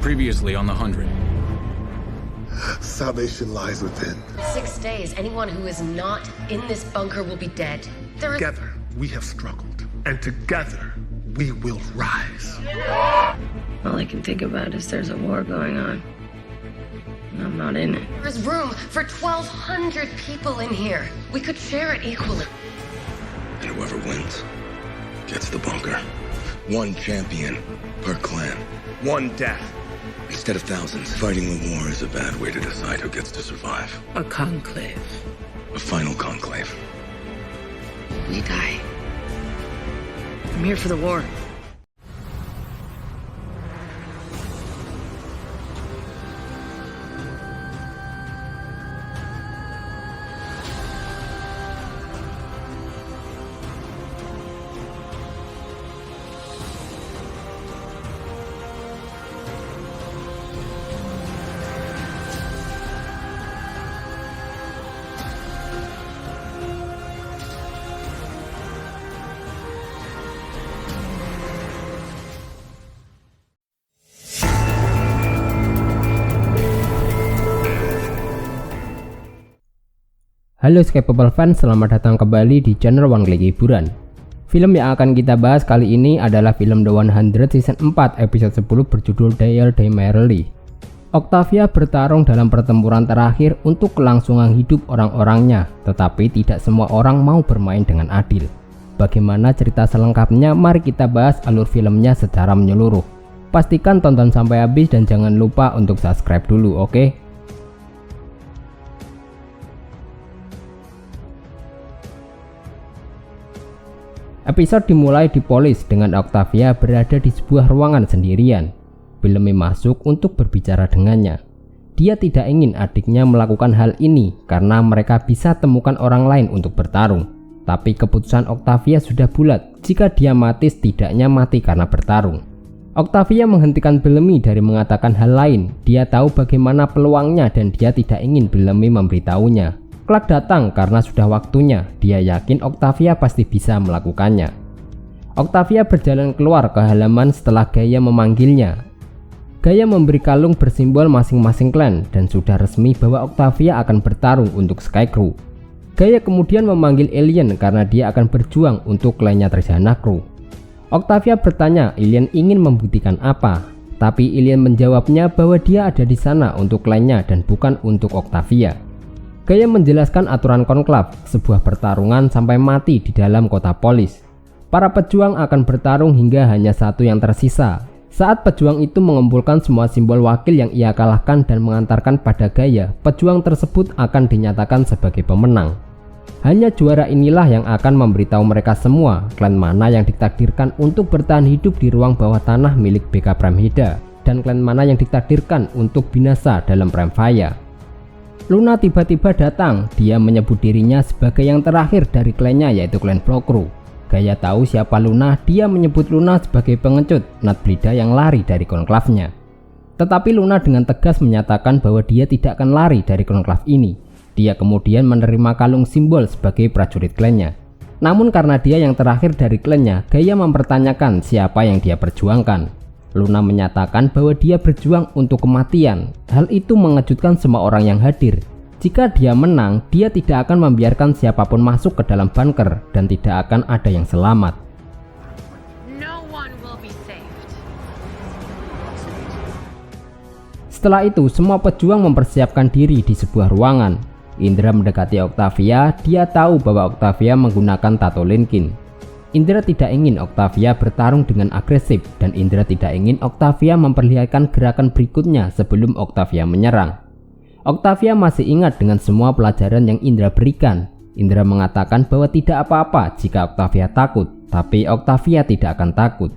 Previously on the 100. Salvation lies within. 6 days, anyone who is not in this bunker will be dead. Together, we have struggled, and together, we will rise. All I can think about is there's a war going on. And I'm not in it. There is room for 1,200 people in here. We could share it equally. And whoever wins gets the bunker. One champion per clan. One death. Instead of thousands, fighting the war is a bad way to decide who gets to survive. A conclave. A final conclave. You die. I'm here for the war. Halo Skepable fans, selamat datang kembali di channel One Click Hiburan. Film yang akan kita bahas kali ini adalah film The 100 Season 4 episode 10 berjudul Dial Day Merrily. Octavia bertarung dalam pertempuran terakhir untuk kelangsungan hidup orang-orangnya, tetapi tidak semua orang mau bermain dengan adil. Bagaimana cerita selengkapnya? Mari kita bahas alur filmnya secara menyeluruh. Pastikan tonton sampai habis dan jangan lupa untuk subscribe dulu, oke? Episode dimulai di Polis dengan Octavia berada di sebuah ruangan sendirian. Bellamy masuk untuk berbicara dengannya. Dia tidak ingin adiknya melakukan hal ini karena mereka bisa temukan orang lain untuk bertarung. Tapi keputusan Octavia sudah bulat, jika dia mati setidaknya mati karena bertarung. Octavia menghentikan Bellamy dari mengatakan hal lain. Dia tahu bagaimana peluangnya dan dia tidak ingin Bellamy memberitahunya. Clark datang karena sudah waktunya. Dia yakin Octavia pasti bisa melakukannya. Octavia berjalan keluar ke halaman setelah Gaia memanggilnya. Gaia memberi kalung bersimbol masing-masing klan dan sudah resmi bahwa Octavia akan bertarung untuk Skycrew. Gaia kemudian memanggil Alien karena dia akan berjuang untuk klannya Trishana Crew. Octavia bertanya Alien ingin membuktikan apa, tapi Alien menjawabnya bahwa dia ada di sana untuk klannya dan bukan untuk Octavia. Gaia menjelaskan aturan konklav, sebuah pertarungan sampai mati di dalam kota Polis. Para pejuang akan bertarung hingga hanya satu yang tersisa. Saat pejuang itu mengumpulkan semua simbol wakil yang ia kalahkan dan mengantarkan pada Gaia, pejuang tersebut akan dinyatakan sebagai pemenang. Hanya juara inilah yang akan memberitahu mereka semua klan mana yang ditakdirkan untuk bertahan hidup di ruang bawah tanah milik BK Premheda dan klan mana yang ditakdirkan untuk binasa dalam Premfaya. Luna tiba-tiba datang. Dia menyebut dirinya sebagai yang terakhir dari klannya, yaitu klan Blokru. Gaia tahu siapa Luna. Dia menyebut Luna sebagai pengecut Natblida yang lari dari konklavnya. Tetapi Luna dengan tegas menyatakan bahwa dia tidak akan lari dari konklav ini. Dia kemudian menerima kalung simbol sebagai prajurit klannya. Namun karena dia yang terakhir dari klannya, Gaia mempertanyakan siapa yang dia perjuangkan. Luna menyatakan bahwa dia berjuang untuk kematian. Hal itu mengejutkan semua orang yang hadir. Jika dia menang, dia tidak akan membiarkan siapapun masuk ke dalam bunker dan tidak akan ada yang selamat. No one will be saved. Setelah itu, semua pejuang mempersiapkan diri di sebuah ruangan. Indra mendekati Octavia. Dia tahu bahwa Octavia menggunakan tato Lincoln. Indra tidak ingin Octavia bertarung dengan agresif dan Indra tidak ingin Octavia memperlihatkan gerakan berikutnya sebelum Octavia menyerang. Octavia masih ingat dengan semua pelajaran yang Indra berikan. Indra mengatakan bahwa tidak apa-apa jika Octavia takut, tapi Octavia tidak akan takut.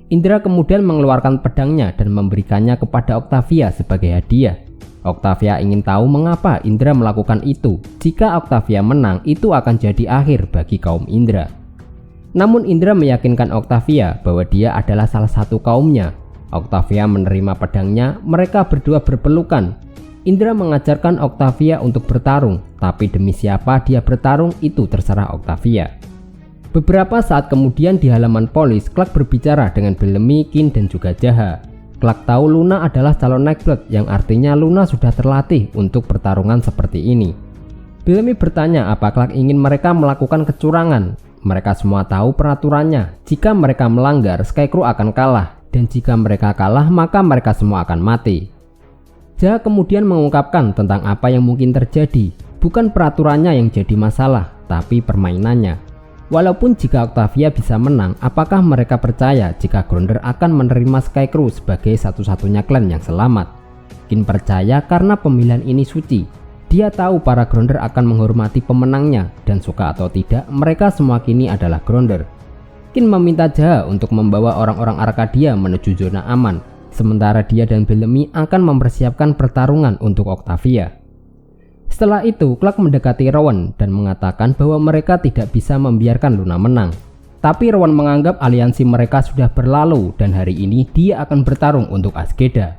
Indra kemudian mengeluarkan pedangnya dan memberikannya kepada Octavia sebagai hadiah. Octavia ingin tahu mengapa Indra melakukan itu. Jika Octavia menang, itu akan jadi akhir bagi kaum Indra. Namun Indra meyakinkan Octavia bahwa dia adalah salah satu kaumnya. Octavia menerima pedangnya, mereka berdua berpelukan. Indra mengajarkan Octavia untuk bertarung, tapi demi siapa dia bertarung itu terserah Octavia. Beberapa saat kemudian di halaman Polis, Clark berbicara dengan Bellamy, Kin, dan juga Jaha. Clark tahu Luna adalah calon Nightblood, yang artinya Luna sudah terlatih untuk pertarungan seperti ini. Bellamy bertanya apa Clark ingin mereka melakukan kecurangan. Mereka semua tahu peraturannya. Jika mereka melanggar, Scarecrow akan kalah, dan jika mereka kalah maka mereka semua akan mati. Jaha kemudian mengungkapkan tentang apa yang mungkin terjadi. Bukan peraturannya yang jadi masalah, tapi permainannya. Walaupun jika Octavia bisa menang, apakah mereka percaya jika Gronder akan menerima Scarecrow sebagai satu-satunya klan yang selamat? Kin percaya karena pemilihan ini suci. Dia tahu para Gronder akan menghormati pemenangnya, dan suka atau tidak, mereka semua kini adalah Gronder. Kin meminta Jaha untuk membawa orang-orang Arcadia menuju zona aman, sementara dia dan Bellamy akan mempersiapkan pertarungan untuk Octavia. Setelah itu, Clark mendekati Rowan dan mengatakan bahwa mereka tidak bisa membiarkan Luna menang. Tapi Rowan menganggap aliansi mereka sudah berlalu dan hari ini dia akan bertarung untuk Azkeda.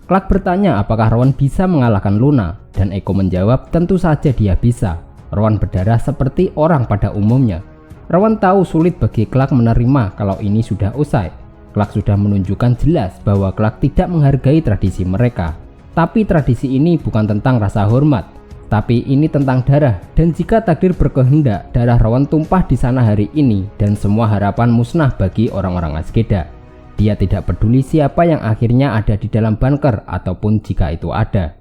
Clark bertanya apakah Rowan bisa mengalahkan Luna, dan Echo menjawab tentu saja dia bisa. Rowan berdarah seperti orang pada umumnya. Rowan tahu sulit bagi Clark menerima kalau ini sudah usai. Clark sudah menunjukkan jelas bahwa Clark tidak menghargai tradisi mereka. Tapi tradisi ini bukan tentang rasa hormat, tapi ini tentang darah, dan jika takdir berkehendak, darah Rowan tumpah di sana hari ini dan semua harapan musnah bagi orang-orang Azkeda. Dia tidak peduli siapa yang akhirnya ada di dalam bunker ataupun jika itu ada.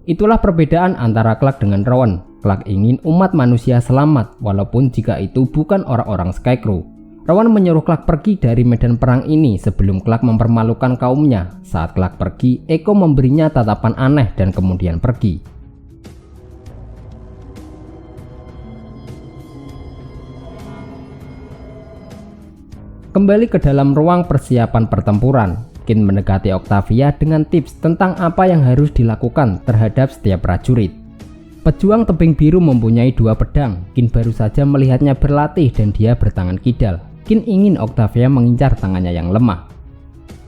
Itulah perbedaan antara Clark dengan Rowan. Clark ingin umat manusia selamat walaupun jika itu bukan orang-orang Scarecrow. Rowan menyuruh Clark pergi dari medan perang ini sebelum Clark mempermalukan kaumnya. Saat Clark pergi, Echo memberinya tatapan aneh dan kemudian pergi. Kembali ke dalam ruang persiapan pertempuran, Kin mendekati Octavia dengan tips tentang apa yang harus dilakukan terhadap setiap prajurit. Pejuang tebing biru mempunyai 2 pedang. Kin baru saja melihatnya berlatih dan dia bertangan kidal. Kin ingin Octavia mengincar tangannya yang lemah.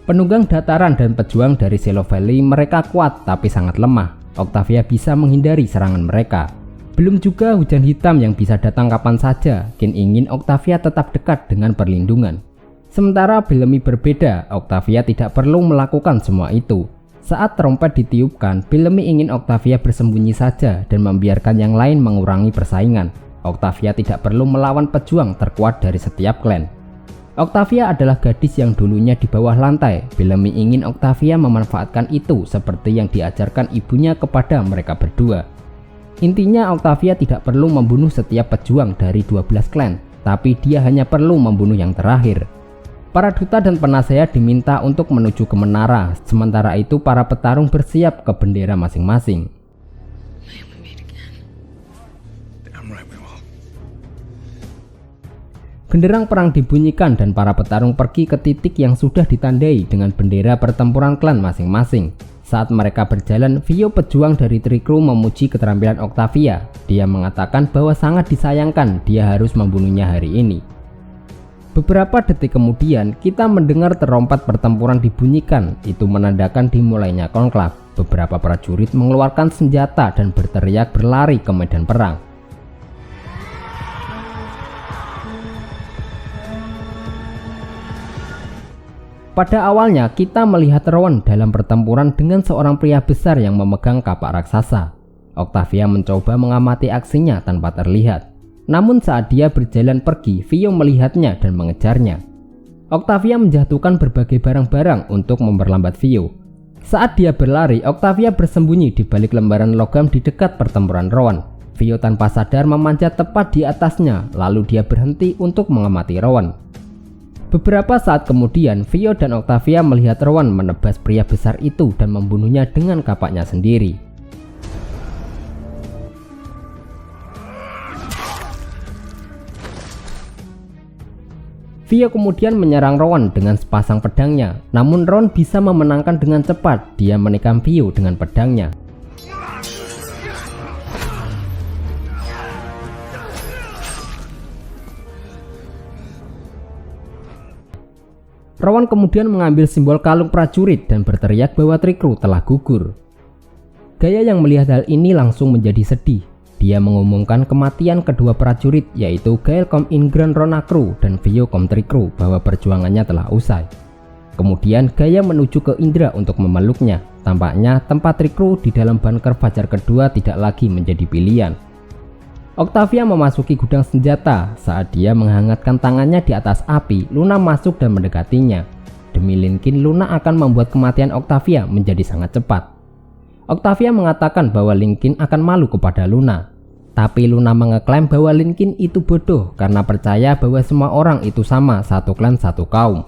Penunggang dataran dan pejuang dari Silo Valley mereka kuat tapi sangat lemah. Octavia bisa menghindari serangan mereka. Belum juga hujan hitam yang bisa datang kapan saja. Kin ingin Octavia tetap dekat dengan perlindungan. Sementara Bellamy berbeda, Octavia tidak perlu melakukan semua itu. Saat trompet ditiupkan, Bellamy ingin Octavia bersembunyi saja dan membiarkan yang lain mengurangi persaingan. Octavia tidak perlu melawan pejuang terkuat dari setiap klan. Octavia adalah gadis yang dulunya di bawah lantai. Bellamy ingin Octavia memanfaatkan itu seperti yang diajarkan ibunya kepada mereka berdua. Intinya Octavia tidak perlu membunuh setiap pejuang dari 12 klan, tapi dia hanya perlu membunuh yang terakhir. Para duta dan penasehat diminta untuk menuju ke menara, sementara itu para petarung bersiap ke bendera masing-masing. Genderang perang dibunyikan dan para petarung pergi ke titik yang sudah ditandai dengan bendera pertempuran klan masing-masing. Saat mereka berjalan, Vio pejuang dari Trikru memuji keterampilan Octavia. Dia mengatakan bahwa sangat disayangkan dia harus membunuhnya hari ini. Beberapa detik kemudian, kita mendengar terompat pertempuran dibunyikan. Itu menandakan dimulainya konklav. Beberapa prajurit mengeluarkan senjata dan berteriak berlari ke medan perang. Pada awalnya, kita melihat Rowan dalam pertempuran dengan seorang pria besar yang memegang kapak raksasa. Octavia mencoba mengamati aksinya tanpa terlihat. Namun saat dia berjalan pergi, Vio melihatnya dan mengejarnya. Octavia menjatuhkan berbagai barang-barang untuk memperlambat Vio. Saat dia berlari, Octavia bersembunyi di balik lembaran logam di dekat pertempuran Rowan. Vio tanpa sadar memanjat tepat di atasnya, lalu dia berhenti untuk mengamati Rowan. Beberapa saat kemudian, Vio dan Octavia melihat Rowan menebas pria besar itu dan membunuhnya dengan kapaknya sendiri. Vio kemudian menyerang Rowan dengan sepasang pedangnya, namun Rowan bisa memenangkan dengan cepat. Dia menikam Vio dengan pedangnya. Rowan kemudian mengambil simbol kalung prajurit dan berteriak bahwa Trikru telah gugur. Gaya yang melihat hal ini langsung menjadi sedih. Dia mengumumkan kematian kedua prajurit, yaitu Gael Kom Ingran Ronakru dan Vio Kom Trikru, bahwa perjuangannya telah usai. Kemudian Gaia menuju ke Indra untuk memeluknya. Tampaknya tempat Recruit di dalam bunker Fajar kedua tidak lagi menjadi pilihan. Octavia memasuki gudang senjata. Saat dia menghangatkan tangannya di atas api, Luna masuk dan mendekatinya. Demi Lincoln, Luna akan membuat kematian Octavia menjadi sangat cepat. Octavia mengatakan bahwa Lincoln akan malu kepada Luna. Tapi Luna mengeklaim bahwa Lincoln itu bodoh karena percaya bahwa semua orang itu sama, satu klan satu kaum.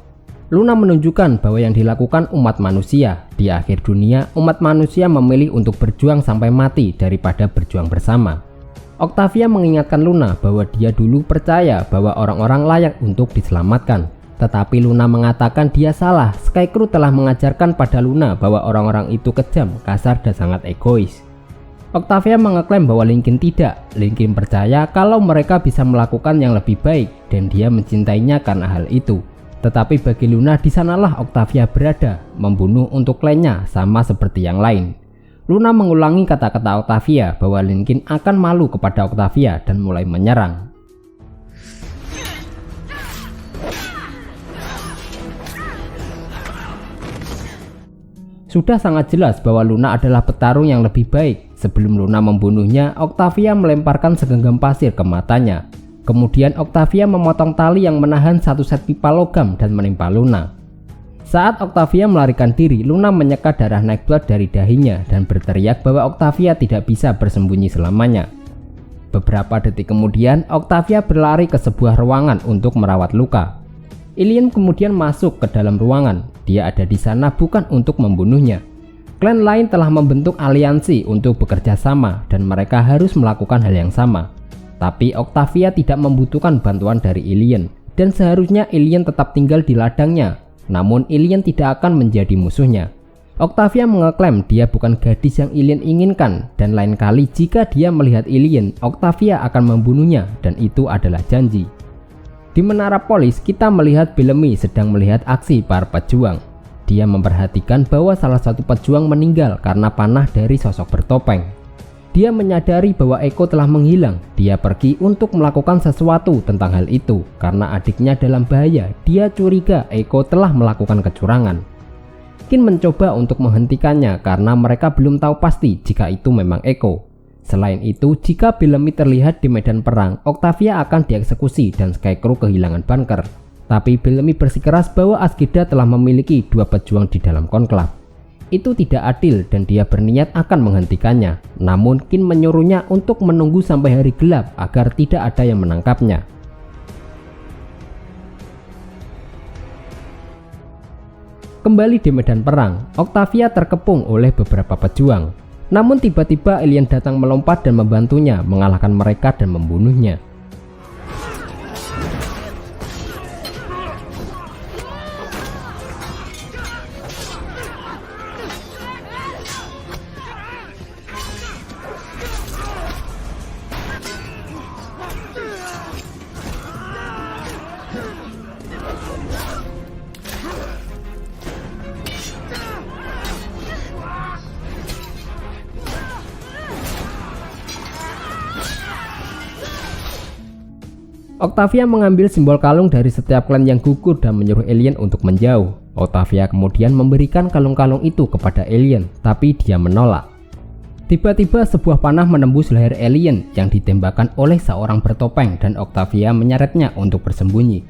Luna menunjukkan bahwa yang dilakukan umat manusia. Di akhir dunia, umat manusia memilih untuk berjuang sampai mati daripada berjuang bersama. Octavia mengingatkan Luna bahwa dia dulu percaya bahwa orang-orang layak untuk diselamatkan. Tetapi Luna mengatakan dia salah. Skycrew telah mengajarkan pada Luna bahwa orang-orang itu kejam, kasar, dan sangat egois. Octavia mengeklaim bahwa Lincoln tidak. Lincoln percaya kalau mereka bisa melakukan yang lebih baik dan dia mencintainya karena hal itu. Tetapi bagi Luna, di sanalah Octavia berada, membunuh untuk klannya sama seperti yang lain. Luna mengulangi kata-kata Octavia bahwa Lincoln akan malu kepada Octavia dan mulai menyerang. Sudah sangat jelas bahwa Luna adalah petarung yang lebih baik. Sebelum Luna membunuhnya, Octavia melemparkan segenggam pasir ke matanya. Kemudian Octavia memotong tali yang menahan satu set pipa logam dan menimpa Luna. Saat Octavia melarikan diri, Luna menyekat darah Nightblood dari dahinya dan berteriak bahwa Octavia tidak bisa bersembunyi selamanya. Beberapa detik kemudian, Octavia berlari ke sebuah ruangan untuk merawat luka. Alien kemudian masuk ke dalam ruangan. Dia ada di sana bukan untuk membunuhnya. Klan lain telah membentuk aliansi untuk bekerja sama dan mereka harus melakukan hal yang sama. Tapi Octavia tidak membutuhkan bantuan dari Alien dan seharusnya Alien tetap tinggal di ladangnya. Namun Alien tidak akan menjadi musuhnya. Octavia mengeklaim dia bukan gadis yang Alien inginkan dan lain kali jika dia melihat Alien, Octavia akan membunuhnya dan itu adalah janji. Di Menara Polis, kita melihat Bellamy sedang melihat aksi para pejuang. Dia memperhatikan bahwa salah satu pejuang meninggal karena panah dari sosok bertopeng. Dia menyadari bahwa Echo telah menghilang. Dia pergi untuk melakukan sesuatu tentang hal itu karena adiknya dalam bahaya. Dia curiga Echo telah melakukan kecurangan. Kin mencoba untuk menghentikannya karena mereka belum tahu pasti jika itu memang Echo. Selain itu, jika Bellamy terlihat di medan perang, Octavia akan dieksekusi dan Skycrew kehilangan bunker. Tapi Bellamy bersikeras bahwa Asgida telah memiliki dua pejuang di dalam konklav. Itu tidak adil dan dia berniat akan menghentikannya. Namun Kin menyuruhnya untuk menunggu sampai hari gelap agar tidak ada yang menangkapnya. Kembali di medan perang, Octavia terkepung oleh beberapa pejuang. Namun tiba-tiba Alien datang melompat dan membantunya mengalahkan mereka dan membunuhnya. Octavia mengambil simbol kalung dari setiap klan yang gugur dan menyuruh Alien untuk menjauh. Octavia kemudian memberikan kalung-kalung itu kepada Alien, tapi dia menolak. Tiba-tiba sebuah panah menembus leher Alien yang ditembakkan oleh seorang bertopeng dan Octavia menyeretnya untuk bersembunyi.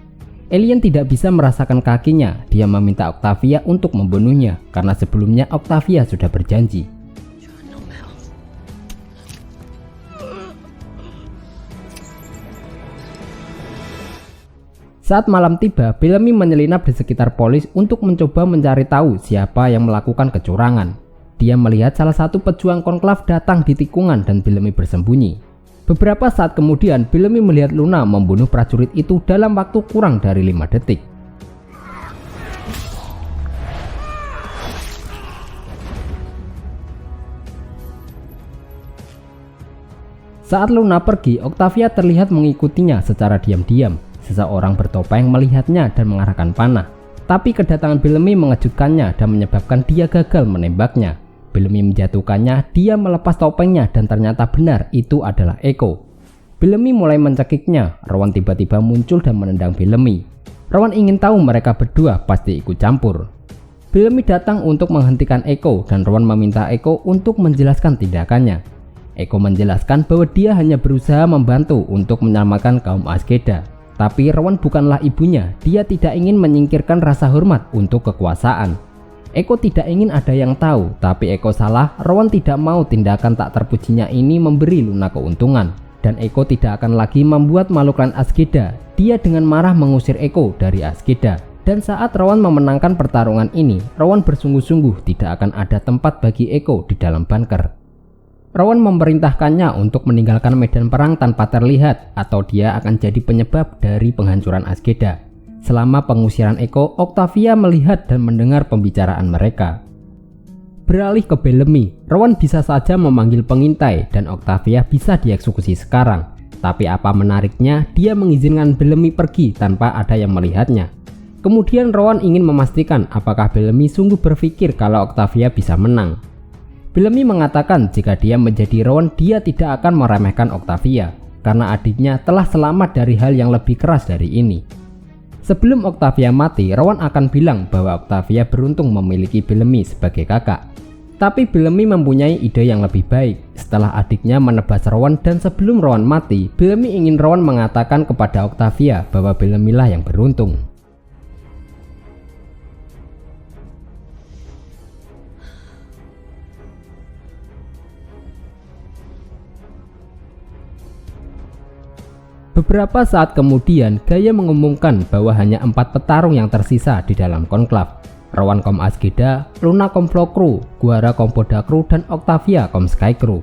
Alien tidak bisa merasakan kakinya. Dia meminta Octavia untuk membunuhnya karena sebelumnya Octavia sudah berjanji. Saat malam tiba, Bellamy menyelinap di sekitar Polis untuk mencoba mencari tahu siapa yang melakukan kecurangan. Dia melihat salah satu pejuang konklav datang di tikungan dan Bellamy bersembunyi. Beberapa saat kemudian, Bellamy melihat Luna membunuh prajurit itu dalam waktu kurang dari 5 detik. Saat Luna pergi, Octavia terlihat mengikutinya secara diam-diam. Seseorang bertopeng melihatnya dan mengarahkan panah. Tapi kedatangan Bellamy mengejutkannya dan menyebabkan dia gagal menembaknya. Bellamy menjatuhkannya, dia melepas topengnya dan ternyata benar itu adalah Echo. Bellamy mulai mencekiknya. Rowan tiba-tiba muncul dan menendang Bellamy. Rowan ingin tahu mereka berdua pasti ikut campur. Bellamy datang untuk menghentikan Echo dan Rowan meminta Echo untuk menjelaskan tindakannya. Echo menjelaskan bahwa dia hanya berusaha membantu untuk menyelamatkan kaum Azkeda. Tapi Rowan bukanlah ibunya, dia tidak ingin menyingkirkan rasa hormat untuk kekuasaan. Echo tidak ingin ada yang tahu, tapi Echo salah. Rowan tidak mau tindakan tak terpujinya ini memberi Luna keuntungan. Dan Echo tidak akan lagi membuat makhluk klan Azkeda. Dia dengan marah mengusir Echo dari Azkeda. Dan saat Rowan memenangkan pertarungan ini, Rowan bersungguh-sungguh tidak akan ada tempat bagi Echo di dalam bunker. Rowan memerintahkannya untuk meninggalkan medan perang tanpa terlihat atau dia akan jadi penyebab dari penghancuran Azkeda. Selama pengusiran Echo, Octavia melihat dan mendengar pembicaraan mereka. Beralih ke Bellamy, Rowan bisa saja memanggil pengintai dan Octavia bisa dieksekusi sekarang. Tapi apa menariknya, dia mengizinkan Bellamy pergi tanpa ada yang melihatnya. Kemudian Rowan ingin memastikan apakah Bellamy sungguh berpikir kalau Octavia bisa menang. Bellamy mengatakan jika dia menjadi Rowan, dia tidak akan meremehkan Octavia karena adiknya telah selamat dari hal yang lebih keras dari ini. Sebelum Octavia mati, Rowan akan bilang bahwa Octavia beruntung memiliki Bellamy sebagai kakak. Tapi Bellamy mempunyai ide yang lebih baik. Setelah adiknya menebas Rowan dan sebelum Rowan mati, Bellamy ingin Rowan mengatakan kepada Octavia bahwa Bellamy lah yang beruntung. Beberapa saat kemudian, Gaia mengumumkan bahwa hanya 4 petarung yang tersisa di dalam konklav. Rowan kaum Azkeda, Luna kaum Flow Crew, Guara kaum Poda Crew, dan Octavia kaum Sky Crew.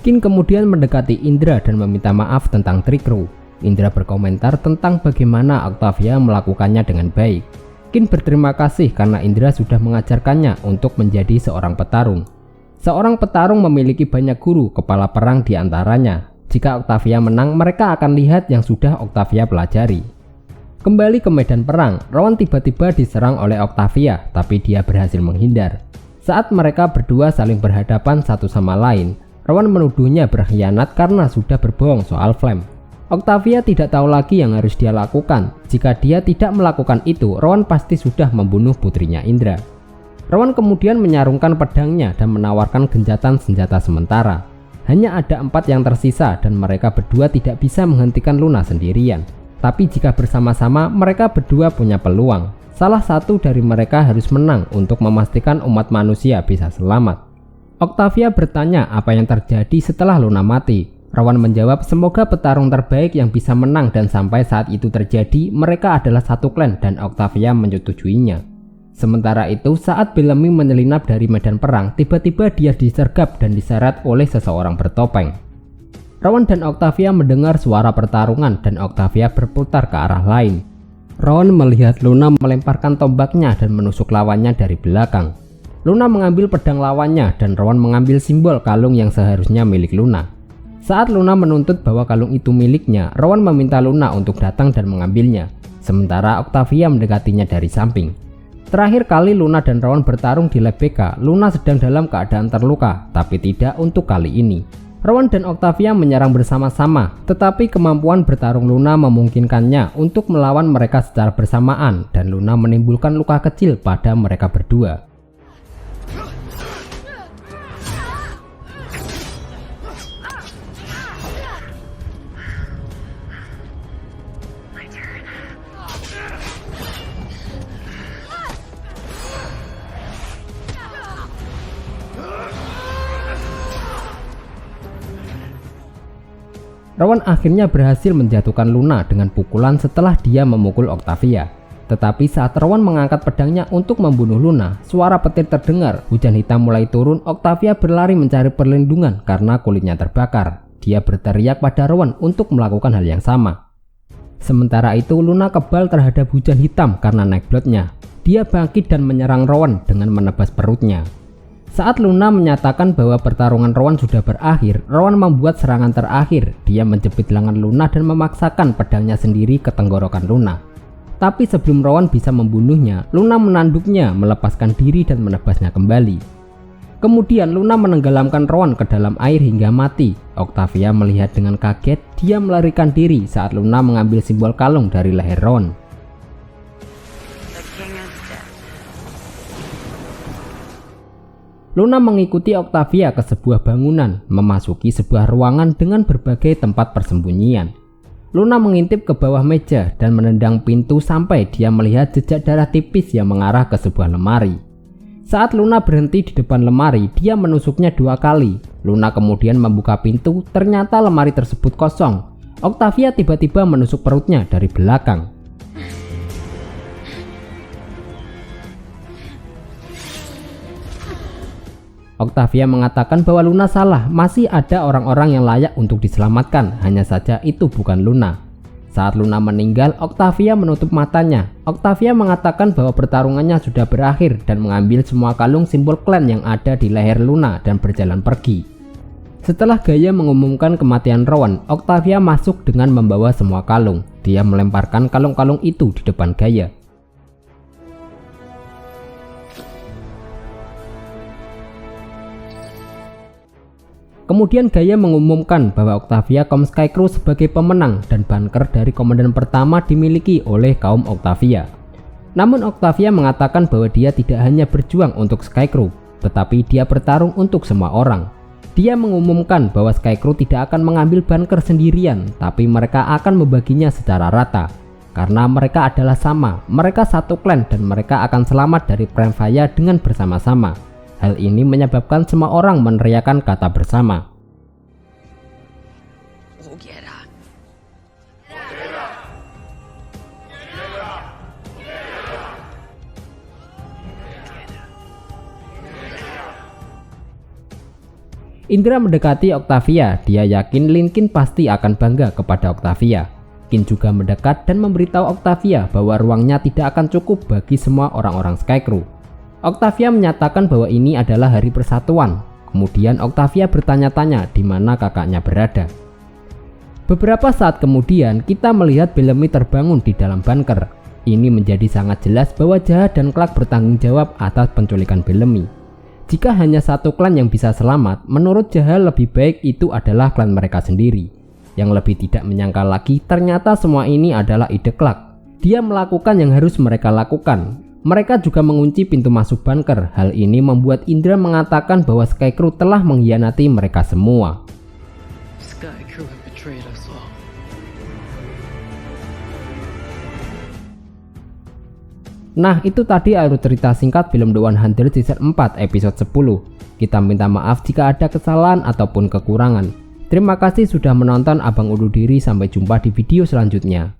Kin kemudian mendekati Indra dan meminta maaf tentang Tree Crew. Indra berkomentar tentang bagaimana Octavia melakukannya dengan baik. Kin berterima kasih karena Indra sudah mengajarkannya untuk menjadi seorang petarung. Seorang petarung memiliki banyak guru kepala perang di antaranya. Jika Octavia menang, mereka akan lihat yang sudah Octavia pelajari. Kembali ke medan perang, Rowan tiba-tiba diserang oleh Octavia, tapi dia berhasil menghindar. Saat mereka berdua saling berhadapan satu sama lain, Rowan menuduhnya berkhianat karena sudah berbohong soal Flame. Octavia tidak tahu lagi yang harus dia lakukan. Jika dia tidak melakukan itu, Rowan pasti sudah membunuh putrinya Indra. Rowan kemudian menyarungkan pedangnya dan menawarkan gencatan senjata sementara. Hanya ada 4 yang tersisa dan mereka berdua tidak bisa menghentikan Luna sendirian. Tapi jika bersama-sama, mereka berdua punya peluang. Salah satu dari mereka harus menang untuk memastikan umat manusia bisa selamat. Octavia bertanya apa yang terjadi setelah Luna mati. Rowan menjawab semoga petarung terbaik yang bisa menang dan sampai saat itu terjadi, mereka adalah satu klan dan Octavia menyetujuinya. Sementara itu, saat Bellamy menyelinap dari medan perang, tiba-tiba dia disergap dan diseret oleh seseorang bertopeng. Rowan dan Octavia mendengar suara pertarungan dan Octavia berputar ke arah lain. Rowan melihat Luna melemparkan tombaknya dan menusuk lawannya dari belakang. Luna mengambil pedang lawannya dan Rowan mengambil simbol kalung yang seharusnya milik Luna. Saat Luna menuntut bahwa kalung itu miliknya, Rowan meminta Luna untuk datang dan mengambilnya. Sementara Octavia mendekatinya dari samping. Terakhir kali Luna dan Rowan bertarung di lab BK, Luna sedang dalam keadaan terluka, tapi tidak untuk kali ini. Rowan dan Octavia menyerang bersama-sama, tetapi kemampuan bertarung Luna memungkinkannya untuk melawan mereka secara bersamaan dan Luna menimbulkan luka kecil pada mereka berdua. Rowan akhirnya berhasil menjatuhkan Luna dengan pukulan setelah dia memukul Octavia. Tetapi saat Rowan mengangkat pedangnya untuk membunuh Luna, suara petir terdengar, hujan hitam mulai turun, Octavia berlari mencari perlindungan karena kulitnya terbakar. Dia berteriak pada Rowan untuk melakukan hal yang sama. Sementara itu Luna kebal terhadap hujan hitam karena Nightblood-nya. Dia bangkit dan menyerang Rowan dengan menebas perutnya. Saat Luna menyatakan bahwa pertarungan Rowan sudah berakhir, Rowan membuat serangan terakhir. Dia menjepit lengan Luna dan memaksakan pedangnya sendiri ke tenggorokan Luna. Tapi sebelum Rowan bisa membunuhnya, Luna menanduknya, melepaskan diri dan menebasnya kembali. Kemudian Luna menenggelamkan Rowan ke dalam air hingga mati. Octavia melihat dengan kaget, dia melarikan diri saat Luna mengambil simbol kalung dari leher Rowan. Luna mengikuti Octavia ke sebuah bangunan, memasuki sebuah ruangan dengan berbagai tempat persembunyian. Luna mengintip ke bawah meja dan menendang pintu sampai dia melihat jejak darah tipis yang mengarah ke sebuah lemari. Saat Luna berhenti di depan lemari, dia menusuknya 2 kali. Luna kemudian membuka pintu, ternyata lemari tersebut kosong. Octavia tiba-tiba menusuk perutnya dari belakang. Octavia mengatakan bahwa Luna salah, masih ada orang-orang yang layak untuk diselamatkan, hanya saja itu bukan Luna. Saat Luna meninggal, Octavia menutup matanya. Octavia mengatakan bahwa pertarungannya sudah berakhir dan mengambil semua kalung simbol klan yang ada di leher Luna dan berjalan pergi. Setelah Gaia mengumumkan kematian Rowan, Octavia masuk dengan membawa semua kalung. Dia melemparkan kalung-kalung itu di depan Gaia. Kemudian Gaia mengumumkan bahwa Octavia Kaum Skycrew sebagai pemenang dan bunker dari komandan pertama dimiliki oleh kaum Octavia. Namun Octavia mengatakan bahwa dia tidak hanya berjuang untuk Skycrew, tetapi dia bertarung untuk semua orang. Dia mengumumkan bahwa Skycrew tidak akan mengambil bunker sendirian, tapi mereka akan membaginya secara rata. Karena mereka adalah sama, mereka satu klan dan mereka akan selamat dari Prime Faya dengan bersama-sama. Hal ini menyebabkan semua orang meneriakkan kata bersama. Indra mendekati Octavia, dia yakin Linkin pasti akan bangga kepada Octavia. Kin juga mendekat dan memberitahu Octavia bahwa ruangnya tidak akan cukup bagi semua orang-orang Skycrew. Octavia menyatakan bahwa ini adalah hari persatuan. Kemudian Octavia bertanya-tanya di mana kakaknya berada. Beberapa saat kemudian kita melihat Bellamy terbangun di dalam bunker. Ini menjadi sangat jelas bahwa Jahat dan Clark bertanggung jawab atas penculikan Bellamy. Jika hanya satu klan yang bisa selamat, menurut Jahat lebih baik itu adalah klan mereka sendiri. Yang lebih tidak menyangka lagi, ternyata semua ini adalah ide Clark. Dia melakukan yang harus mereka lakukan. Mereka juga mengunci pintu masuk bunker. Hal ini membuat Indra mengatakan bahwa Skycrew telah mengkhianati mereka semua. Skycrew have betrayed us all. Nah, itu tadi alur cerita singkat film The 100 Season 4 episode 10. Kita minta maaf jika ada kesalahan ataupun kekurangan. Terima kasih sudah menonton, Abang undur diri, sampai jumpa di video selanjutnya.